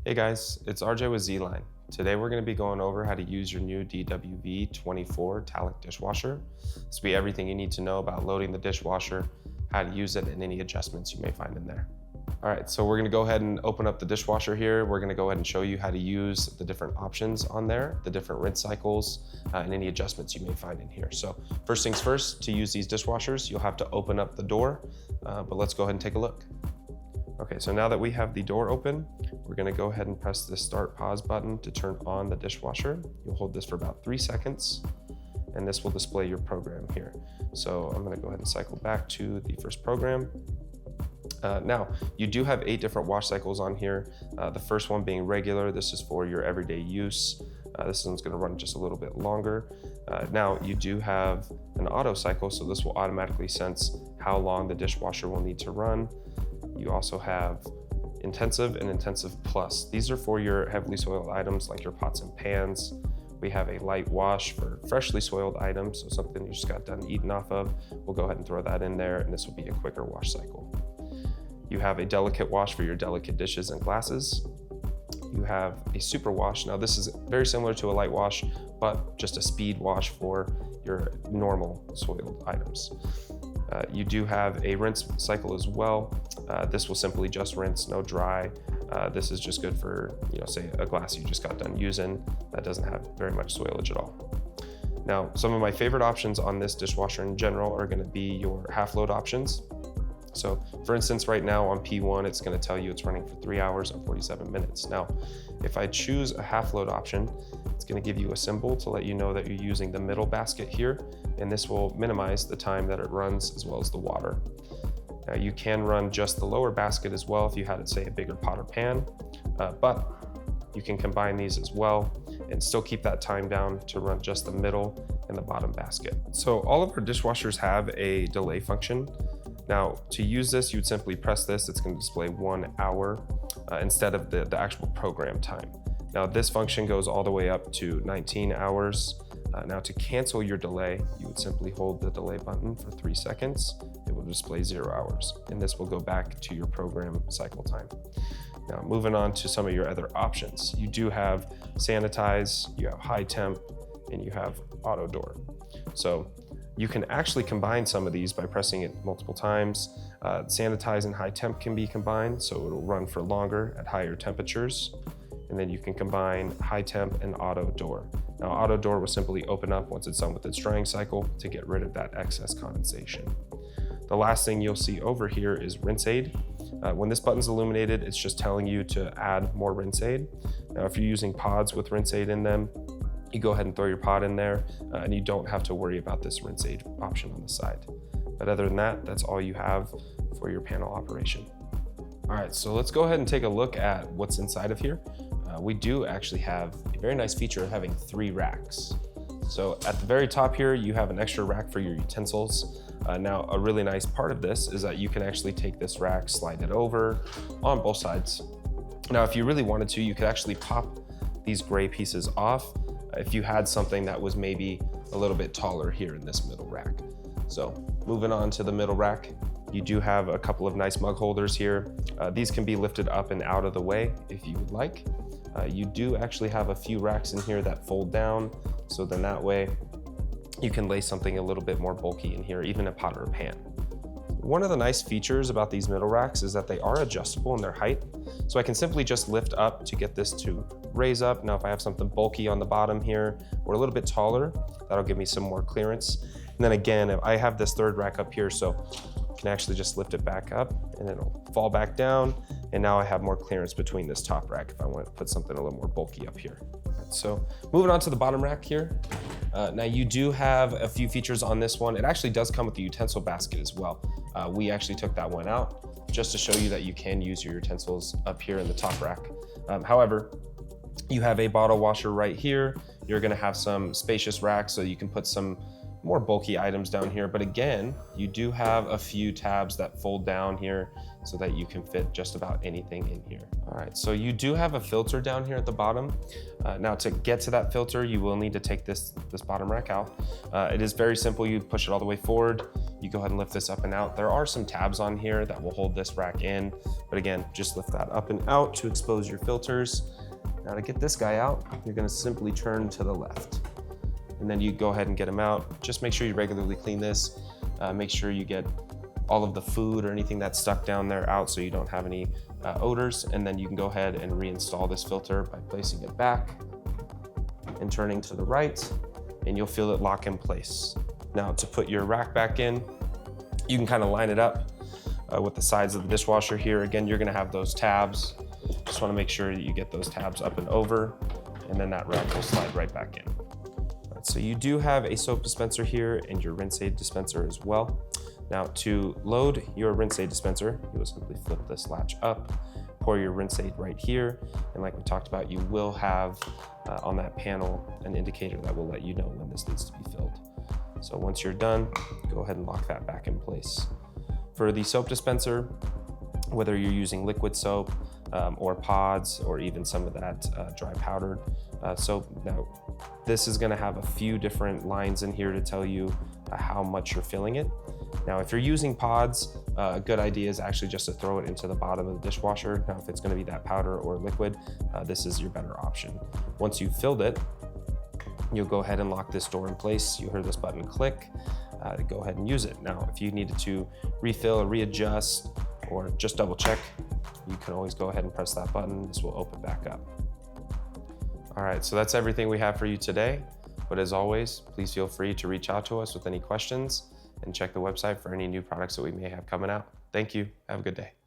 Hey guys, it's RJ with ZLINE. Today we're going to be going over how to use your new DWV 24 Tallac Dishwasher. This will be everything you need to know about loading the dishwasher, how to use it, and any adjustments you may find in there. All right, so we're going to go ahead and open up the dishwasher here. We're going to go ahead and show you how to use the different options on there, the different rinse cycles, and any adjustments you may find in here. So first things first, to use these dishwashers, you'll have to open up the door, but let's go ahead and take a look. Okay, so now that we have the door open, we're gonna go ahead and press the start pause button to turn on the dishwasher. You'll hold this for about 3 seconds, and this will display your program here. So I'm gonna go ahead and cycle back to the first program. Now, you do have 8 different wash cycles on here. The first one being regular. This is for your everyday use. This one's gonna run just a little bit longer. Now, you do have an auto cycle, so this will automatically sense how long the dishwasher will need to run. You also have intensive and intensive plus. These are for your heavily soiled items like your pots and pans. We have a light wash for freshly soiled items, so something you just got done eating off of. We'll go ahead and throw that in there, and this will be a quicker wash cycle. You have a delicate wash for your delicate dishes and glasses. You have a super wash. Now this is very similar to a light wash, but just a speed wash for your normal soiled items. You do have a rinse cycle as well. This will simply just rinse, no dry. This is just good for, say a glass you just got done using that doesn't have very much soilage at all. Now, some of my favorite options on this dishwasher in general are gonna be your half load options. So for instance, right now on P1, it's gonna tell you it's running for 3 hours and 47 minutes. Now, if I choose a half load option, it's gonna give you a symbol to let you know that you're using the middle basket here, and this will minimize the time that it runs as well as the water. Now you can run just the lower basket as well if you had, say, a bigger pot or pan, but you can combine these as well and still keep that time down to run just the middle and the bottom basket. So all of our dishwashers have a delay function. Now, to use this, you'd simply press this. It's going to display 1 hour instead of the actual program time. Now, this function goes all the way up to 19 hours. Now, to cancel your delay, you would simply hold the delay button for 3 seconds. It will display 0 hours, and this will go back to your program cycle time. Now, moving on to some of your other options. You do have Sanitize, you have High Temp, and you have Auto Door. So you can actually combine some of these by pressing it multiple times. Sanitize and High Temp can be combined, so it'll run for longer at higher temperatures. And then you can combine High Temp and Auto Door. Now, Auto Door will simply open up once it's done with its drying cycle to get rid of that excess condensation. The last thing you'll see over here is Rinse Aid. When this button's illuminated, it's just telling you to add more Rinse Aid. Now, if you're using pods with Rinse Aid in them, you go ahead and throw your pod in there, and you don't have to worry about this Rinse Aid option on the side. But other than that, that's all you have for your panel operation. All right, so let's go ahead and take a look at what's inside of here. We do actually have a very nice feature of having 3 racks. So at the very top here, you have an extra rack for your utensils. Now, a really nice part of this is that you can actually take this rack, slide it over on both sides. Now, if you really wanted to, you could actually pop these gray pieces off if you had something that was maybe a little bit taller here in this middle rack. So moving on to the middle rack, you do have a couple of nice mug holders here. These can be lifted up and out of the way if you would like. You do actually have a few racks in here that fold down, so then that way you can lay something a little bit more bulky in here, even a pot or a pan. One of the nice features about these middle racks is that they are adjustable in their height. So I can simply just lift up to get this to raise up. Now, if I have something bulky on the bottom here or a little bit taller, that'll give me some more clearance. And then again, if I have this third rack up here, so I can actually just lift it back up and it'll fall back down. And now I have more clearance between this top rack if I want to put something a little more bulky up here. So moving on to the bottom rack here. Now you do have a few features on this one. It actually does come with the utensil basket as well. We actually took that one out just to show you that you can use your utensils up here in the top rack. However, you have a bottle washer right here. You're gonna have some spacious racks so you can put some more bulky items down here, but again, you do have a few tabs that fold down here so that you can fit just about anything in here. All right, so you do have a filter down here at the bottom. Now to get to that filter, you will need to take this bottom rack out. It is very simple. You push it all the way forward. You go ahead and lift this up and out. There are some tabs on here that will hold this rack in, but again, just lift that up and out to expose your filters. Now to get this guy out, you're gonna simply turn to the left. And then you go ahead and get them out. Just make sure you regularly clean this. Make sure you get all of the food or anything that's stuck down there out so you don't have any odors. And then you can go ahead and reinstall this filter by placing it back and turning to the right, and you'll feel it lock in place. Now to put your rack back in, you can kind of line it up with the sides of the dishwasher here. Again, you're gonna have those tabs. Just wanna make sure that you get those tabs up and over, and then that rack will slide right back in. So you do have a soap dispenser here and your rinse aid dispenser as well. Now to load your rinse aid dispenser, you will simply flip this latch up, pour your rinse aid right here, and like we talked about, you will have on that panel an indicator that will let you know when this needs to be filled. So once you're done, go ahead and lock that back in place. For the soap dispenser, whether you're using liquid soap or pods or even some of that dry powdered soap. Now, this is gonna have a few different lines in here to tell you how much you're filling it. Now, if you're using pods, a good idea is actually just to throw it into the bottom of the dishwasher. Now, if it's gonna be that powder or liquid, this is your better option. Once you've filled it, you'll go ahead and lock this door in place. You hear this button click to go ahead and use it. Now, if you needed to refill or readjust or just double check, you can always go ahead and press that button. This will open back up. All right, so that's everything we have for you today. But as always, please feel free to reach out to us with any questions and check the website for any new products that we may have coming out. Thank you. Have a good day.